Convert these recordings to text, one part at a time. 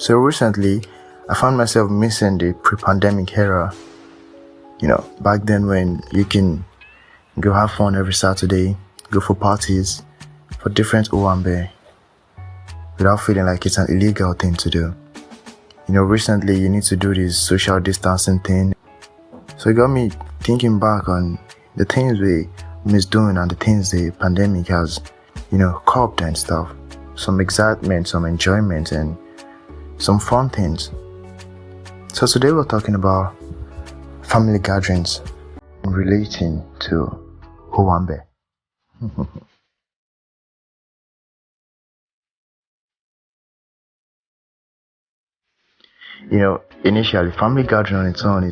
So recently, I found myself missing the pre-pandemic era. Back then when you can go have fun every Saturday, go for parties, for different Owambe, without feeling like it's an illegal thing to do. Recently you need to do this social distancing thing. So it got me thinking back on the things we miss doing and the things the pandemic has, curbed and stuff. Some excitement, some enjoyment, and some fun things. So today we're talking about family gatherings relating to Owambe. Initially, family gathering on its own,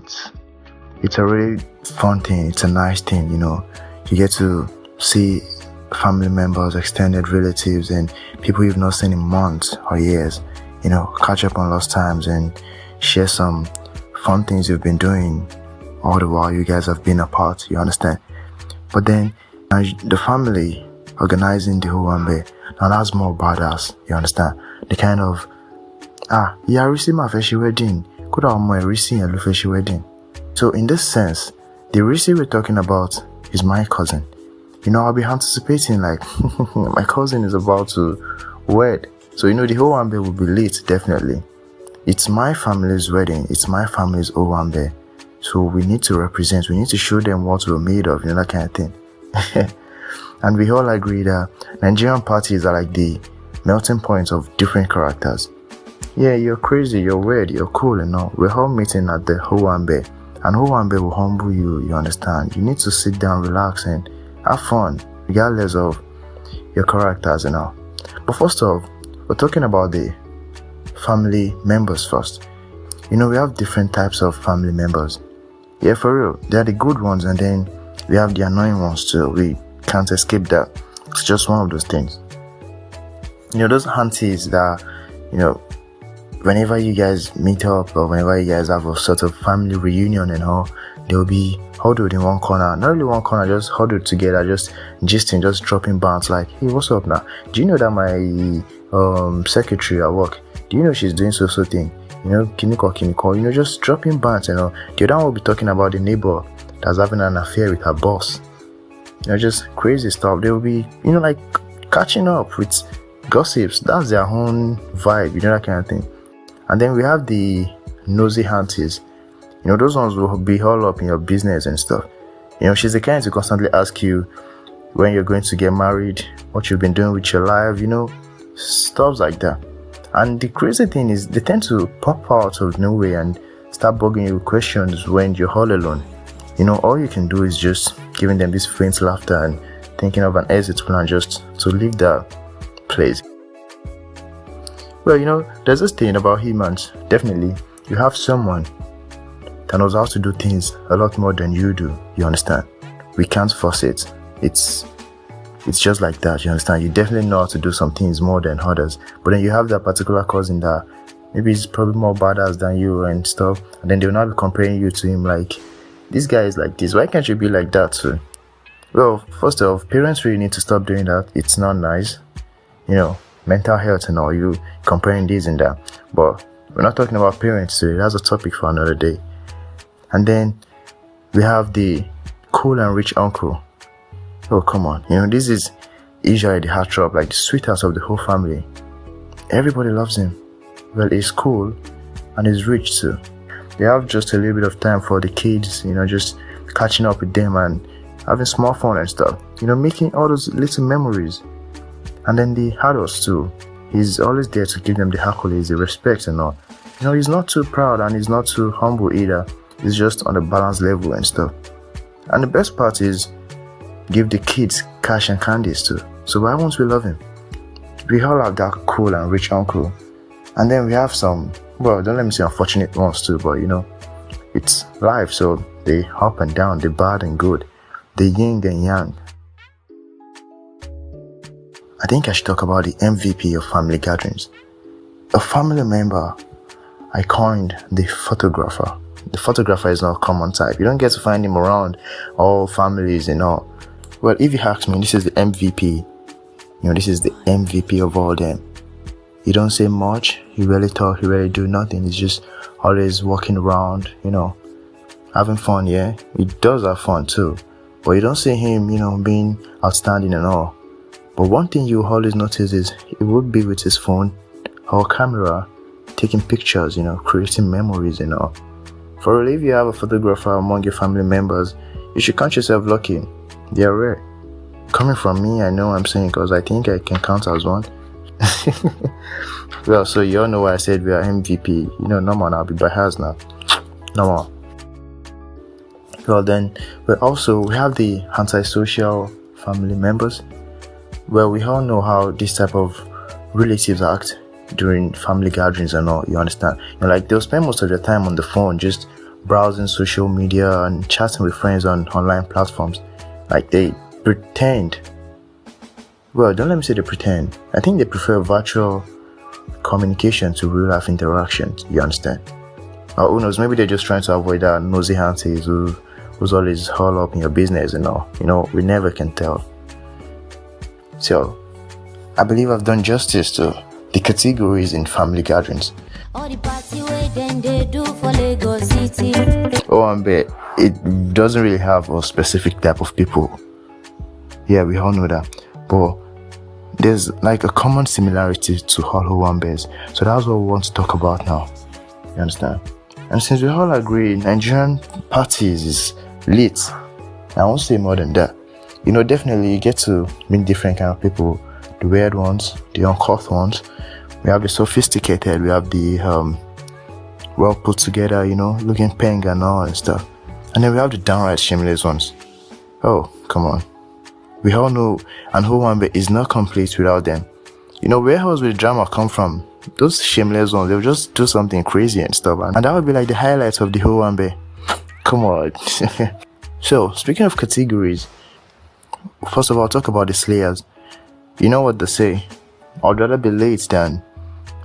it's a really fun thing. It's a nice thing. You get to see family members, extended relatives, and people you've not seen in months or years. Catch up on lost times and share some fun things you've been doing all the while you guys have been apart. You understand? But then the family organizing the Owambe, now that's more badass. You understand? The kind of I received my first wedding. Could I receive a first wedding? So in this sense, the Risi we're talking about is my cousin. I'll be anticipating like my cousin is about to wed. So the Owambe will be lit, definitely. It's my family's wedding. It's my family's Owambe. So we need to represent. We need to show them what we're made of, that kind of thing. And we all agree that Nigerian parties are like the melting point of different characters. Yeah, you're crazy, you're weird, you're cool and all. We're all meeting at the Owambe. And Owambe will humble you, you understand. You need to sit down, relax, and have fun, regardless of your characters and all. But first off, we're talking about the family members first. We have different types of family members. Yeah, for real. They are the good ones, and then we have the annoying ones too. We can't escape that. It's just one of those things. Those aunties that, whenever you guys meet up or whenever you guys have a sort of family reunion and all, they'll be huddled in one corner. Not really one corner, just huddled together, just gisting, just dropping bounce like, hey, what's up now? Do you know that my secretary at work, do you know she's doing so thing? Kiniko, just dropping bounce and all. The other one will be talking about the neighbor that's having an affair with her boss. Just crazy stuff. They will be, like catching up with gossips. That's their own vibe, that kind of thing. And then we have the nosy aunties. Those ones will be all up in your business and stuff. She's the kind to constantly ask you when you're going to get married, what you've been doing with your life, stuff like that. And the crazy thing is, they tend to pop out of nowhere and start bugging you with questions when you're all alone. All you can do is just giving them this faint laughter and thinking of an exit plan just to leave that place. Well, there's this thing about humans. Definitely, you have someone that knows how to do things a lot more than you do. You understand? We can't force it. It's just like that. You understand? You definitely know how to do some things more than others. But then you have that particular cousin that maybe is probably more badass than you and stuff. And then they'll not be comparing you to him like, this guy is like this. Why can't you be like that too? Well, first off, parents really need to stop doing that. It's not nice. Mental health and all, you comparing this and that. But we're not talking about parents today. That's a topic for another day. And then we have the cool and rich uncle. Oh, come on. This is usually the heartthrob, like the sweetheart of the whole family. Everybody loves him. Well, he's cool and he's rich too. They have just a little bit of time for the kids, just catching up with them and having small fun and stuff. Making all those little memories. And then the adults too. He's always there to give them the accolades, the respect and all. He's not too proud and he's not too humble either. He's just on the balance level and stuff. And the best part is, give the kids cash and candies too. So why won't we love him? We all have that cool and rich uncle. And then we have some, well, don't let me say unfortunate ones too, but it's life, so they up and down, the bad and good, the yin and yang. I think I should talk about the MVP of family gatherings. A family member, I coined the photographer. The photographer is not a common type. You don't get to find him around all families and all. Well, if you ask me, this is the MVP. This is the MVP of all them. He don't say much. He really talk. He really do nothing. He's just always walking around, having fun. Yeah, he does have fun too. But you don't see him, being outstanding and all. But one thing you always notice is he would be with his phone or camera, taking pictures, creating memories and all. For real, if you have a photographer among your family members, you should count yourself lucky. They are rare. Coming from me, I know I'm saying, because I think I can count as one. Well, so you all know why I said we are MVP. No more, I'll be by house now. No more. Well then, we have the antisocial family members. Well, we all know how this type of relatives act during family gatherings and all, you understand? Like they'll spend most of their time on the phone just browsing social media and chatting with friends on online platforms. Like they pretend. Well, don't let me say they pretend. I think they prefer virtual communication to real life interactions, you understand? Or who knows, maybe they're just trying to avoid that nosy aunties who's always all up in your business and all. We never can tell. So, I believe I've done justice to the categories in family gatherings. All the party way then they do for Lagos City. Owambe, it doesn't really have a specific type of people. Yeah, we all know that. But there's like a common similarity to all Owambes. So that's what we want to talk about now. You understand? And since we all agree, Nigerian parties is lit. I won't say more than that. Definitely you get to meet different kind of people. The weird ones, the uncouth ones. We have the sophisticated, we have the well put together, looking peng and all and stuff. And then we have the downright shameless ones. Oh, come on. We all know an Owambe is not complete without them. Where else will the drama come from? Those shameless ones, they'll just do something crazy and stuff. And that would be like the highlights of the Owambe. Come on. So, speaking of categories, first of all, I'll talk about the slayers. You know what they say? I'd rather be late than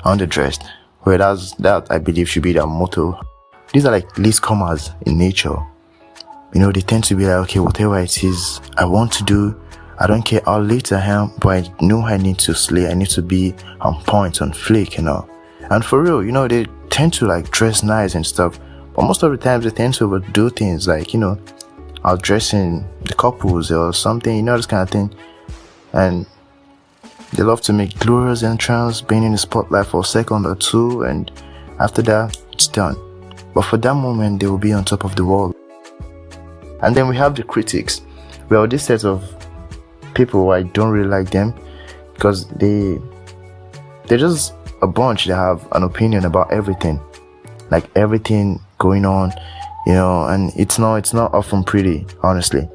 underdressed. Whereas that, I believe, should be their motto. These are like latecomers in nature. They tend to be like, okay, whatever it is I want to do, I don't care how late I am, but I know I need to slay. I need to be on point, on flick, And for real, they tend to like dress nice and stuff. But most of the times they tend to overdo things like, outdressing the couples or something, this kind of thing. And they love to make glorious entrance, being in the spotlight for a second or two, and after that, it's done. But for that moment, they will be on top of the world. And then we have the critics. Well, this set of people, I don't really like them because they're just a bunch that have an opinion about everything, like everything going on, and it's not often pretty, honestly.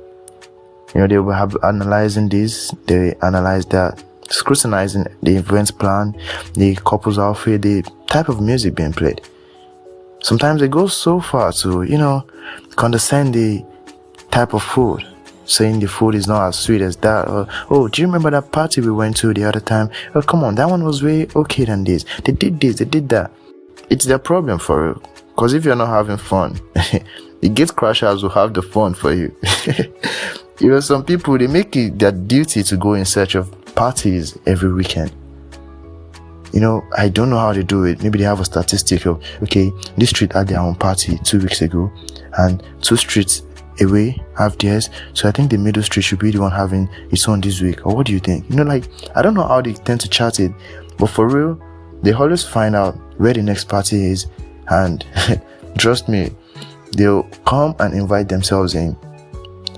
They will have analyzing this, they analyze that, scrutinizing the events plan, the couple's outfit, the type of music being played. Sometimes it goes so far to, condescend the type of food, saying the food is not as sweet as that, or, oh, do you remember that party we went to the other time? Oh, come on, that one was way okay than this. They did this, they did that. It's their problem for real. Because if you're not having fun, the gate crashers will have the fun for you. Some people, they make it their duty to go in search of parties every weekend. I don't know how they do it. Maybe they have a statistic of, okay, this street had their own party 2 weeks ago, and 2 streets away have theirs. So I think the middle street should be the one having its own this week. Or what do you think? I don't know how they tend to chart it, but for real, they always find out where the next party is, and trust me, they'll come and invite themselves in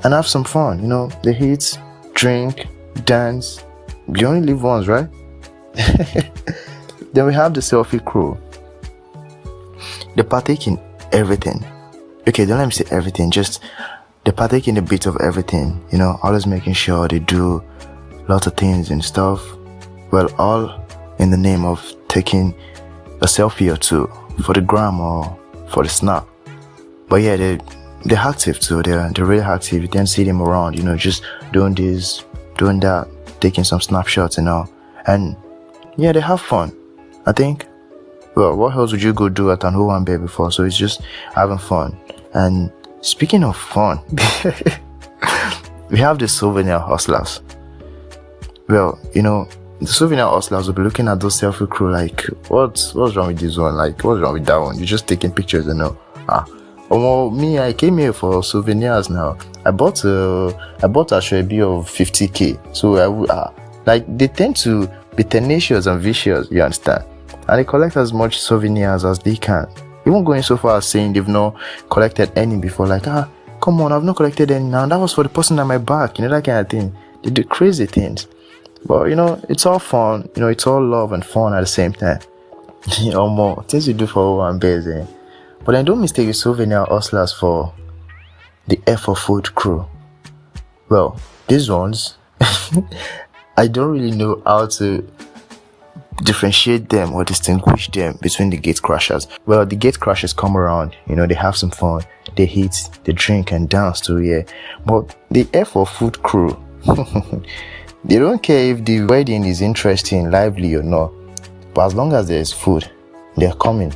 and have some fun. They eat, drink, dance. You only live once, right? Then we have the selfie crew. They partake in everything. Okay, don't let me say everything, just they partake in a bit of everything, always making sure they do lots of things and stuff. Well, all in the name of taking a selfie or two for the gram or for the snap. But yeah, they're active too. They're really active. You can see them around, just doing this, doing that, taking some snapshots and all. And yeah, they have fun, I think. Well, what else would you go do at an Owambe before? So it's just having fun. And speaking of fun, we have the souvenir hustlers. Well, the souvenir hustlers will be looking at those selfie crew like, what's wrong with this one? Like, what's wrong with that one? You're just taking pictures and all. Well, me, I came here for souvenirs now. I bought a Ashwebi of 50k. So like, they tend to be tenacious and vicious, you understand? And they collect as much souvenirs as they can. Even going so far as saying they've not collected any before. Like, come on, I've not collected any now. That was for the person at my back, that kind of thing. They do crazy things. But, it's all fun. It's all love and fun at the same time. Or more. Things you do for one base, But then don't mistake the souvenir hustlers for the F for food crew. Well, these ones, I don't really know how to differentiate them or distinguish them between the gate crashers. Well, the gate crashers come around, they have some fun, they eat, they drink and dance too, yeah. But the F for food crew, they don't care if the wedding is interesting, lively or not. But as long as there is food, they're coming.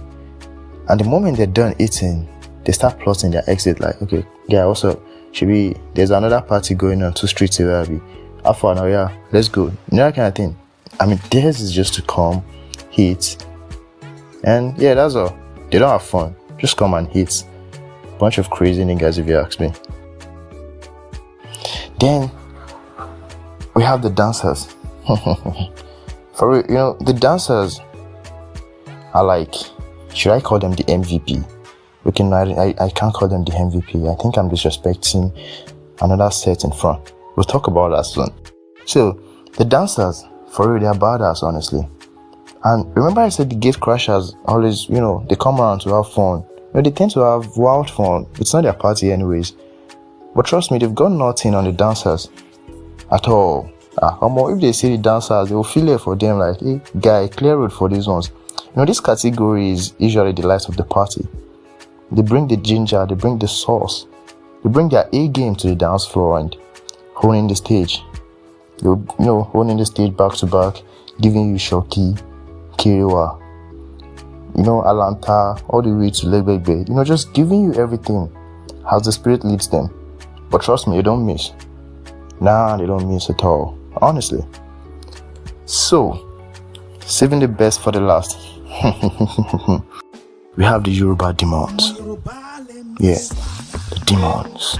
And the moment they're done eating, they start plotting their exit. Like, okay, yeah, also, there's another party going on 2 streets away. After now, yeah, let's go. That kind of thing. I mean, theirs is just to come, eat, and yeah, that's all. They don't have fun. Just come and eat. Bunch of crazy niggas, if you ask me. Then we have the dancers. For real, the dancers are like, should I call them the MVP? Okay, no, I can't call them the MVP. I think I'm disrespecting another set in front. We'll talk about that soon. So, the dancers, for real, they're badass, honestly. And remember I said the gate crashers always, they come around to have fun. They tend to have wild fun. It's not their party anyways. But trust me, they've got nothing on the dancers at all. If they see the dancers, they will feel it for them like, hey, guy, clear road for these ones. This category is usually the life of the party. They bring the ginger, they bring the sauce. They bring their A game to the dance floor and holding the stage. They'll, holding the stage back to back, giving you Shoki, Kiriwa, Alanta, all the way to Legbegbe. Just giving you everything as the spirit leads them. But trust me, you don't miss. Nah, they don't miss at all. Honestly. So, saving the best for the last. We have the Yoruba demons. Yeah, the demons.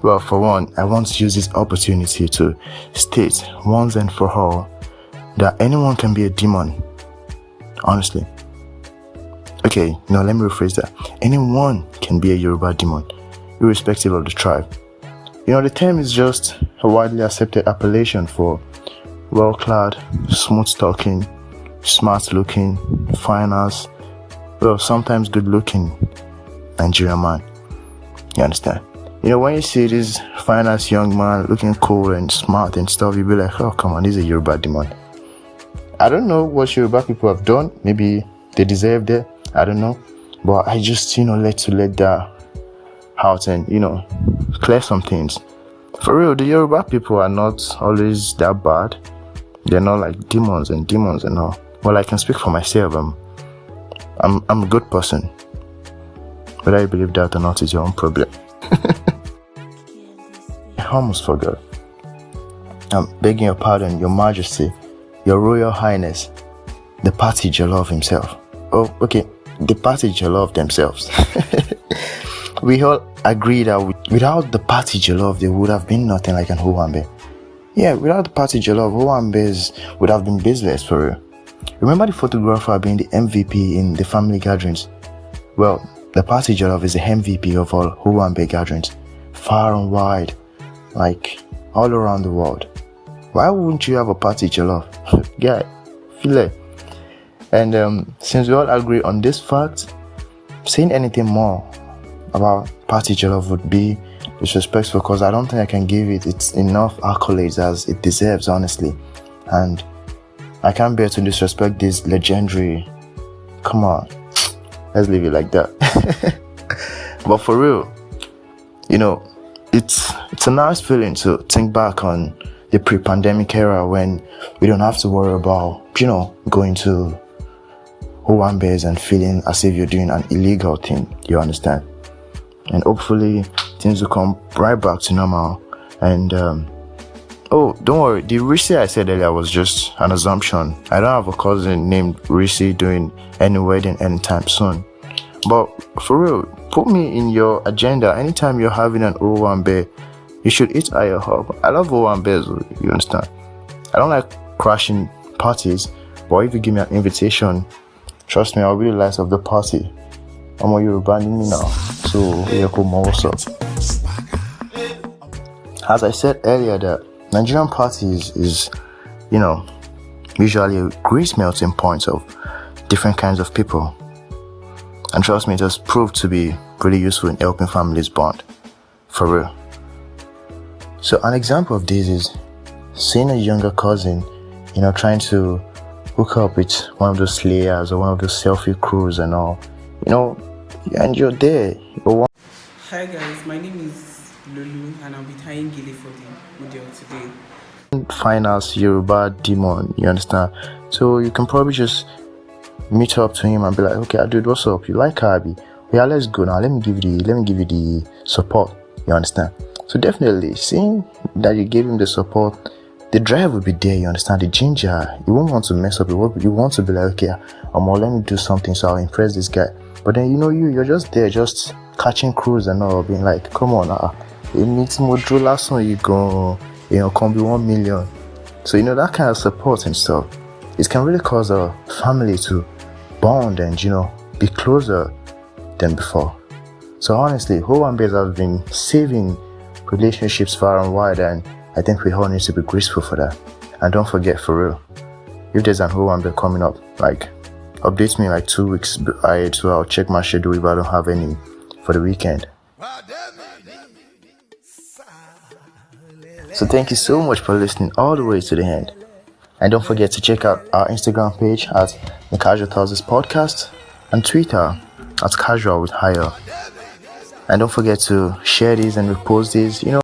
Well, for one, I want to use this opportunity to state once and for all that anyone can be a demon. Honestly. Okay, now let me rephrase that. Anyone can be a Yoruba demon, irrespective of the tribe. The term is just a widely accepted appellation for well-clad, smooth-talking, smart-looking, fine-ass, sometimes good-looking Nigerian man. You understand? When you see this fine-ass young man looking cool and smart and stuff, you'll be like, oh, come on, this is a Yoruba demon. I don't know what Yoruba people have done. Maybe they deserved it. I don't know. But I just, let that out and, clear some things. For real, the Yoruba people are not always that bad. They're not like demons and all. Well, I can speak for myself. I'm a good person. Whether you believe that or not is your own problem. I almost forgot. I'm begging your pardon, Your Majesty, Your Royal Highness, the party Jollof himself. Oh, okay, the party Jollof themselves. We all agree that without the party Jollof, there would have been nothing like an Owambe. Yeah, without the party Jollof, Owambe would have been business for real. Remember the photographer being the MVP in the family gatherings? Well, the party Jollof is the MVP of all Owambe gatherings, far and wide, like all around the world. Why wouldn't you have a party Jollof? Yeah, feel it. And since we all agree on this fact, saying anything more about party Jollof would be disrespectful because I don't think I can give it enough accolades as it deserves, honestly. And I can't bear to disrespect this legendary. Come on, let's leave it like that. But for real, it's a nice feeling to think back on the pre-pandemic era when we don't have to worry about, going to Owambes and feeling as if you're doing an illegal thing. You understand? And hopefully things will come right back to normal And oh, don't worry, the Reese I said earlier was just an assumption. I don't have a cousin named Reese doing any wedding anytime soon. But for real, put me in your agenda. Anytime you're having an Owambe, you should eat at your hub. I love Owambes, you understand. I don't like crashing parties, but if you give me an invitation, trust me, I'll be the light of the party. I'm on Yoruba me now, so here come what's up. As I said earlier, that Nigerian parties is, usually a great melting point of different kinds of people. And trust me, it has proved to be pretty useful in helping families bond. For real. So an example of this is seeing a younger cousin, trying to hook up with one of those slayers or one of those selfie crews and all, and you're there. Hi guys, my name is Lulu and I'll be tying GELE for the video today. Finals Yoruba demon, you understand? So you can probably just meet up to him and be like, okay, dude, what's up? You like Abi? Yeah, let's go now. Let me give you the support. You understand? So definitely, seeing that you gave him the support, the drive will be there. You understand? The ginger. You won't want to mess up. You want to be like, okay, let me do something so I'll impress this guy. But then you're just there, just catching crews and all, being like, come on, it meets Modro last one. You go, can be 1 million. So that kind of support and stuff. It can really cause a family to bond and be closer than before. So honestly, Owambes have been saving relationships far and wide, and I think we all need to be grateful for that. And don't forget, for real, if there's an Owambe coming up, update me 2 weeks ahead so I'll check my schedule if I don't have any for the weekend. So thank you so much for listening all the way to the end. And don't forget to check out our Instagram page at the Casual Thursdays Podcast and Twitter at Casual with Higher. And don't forget to share these and repost these,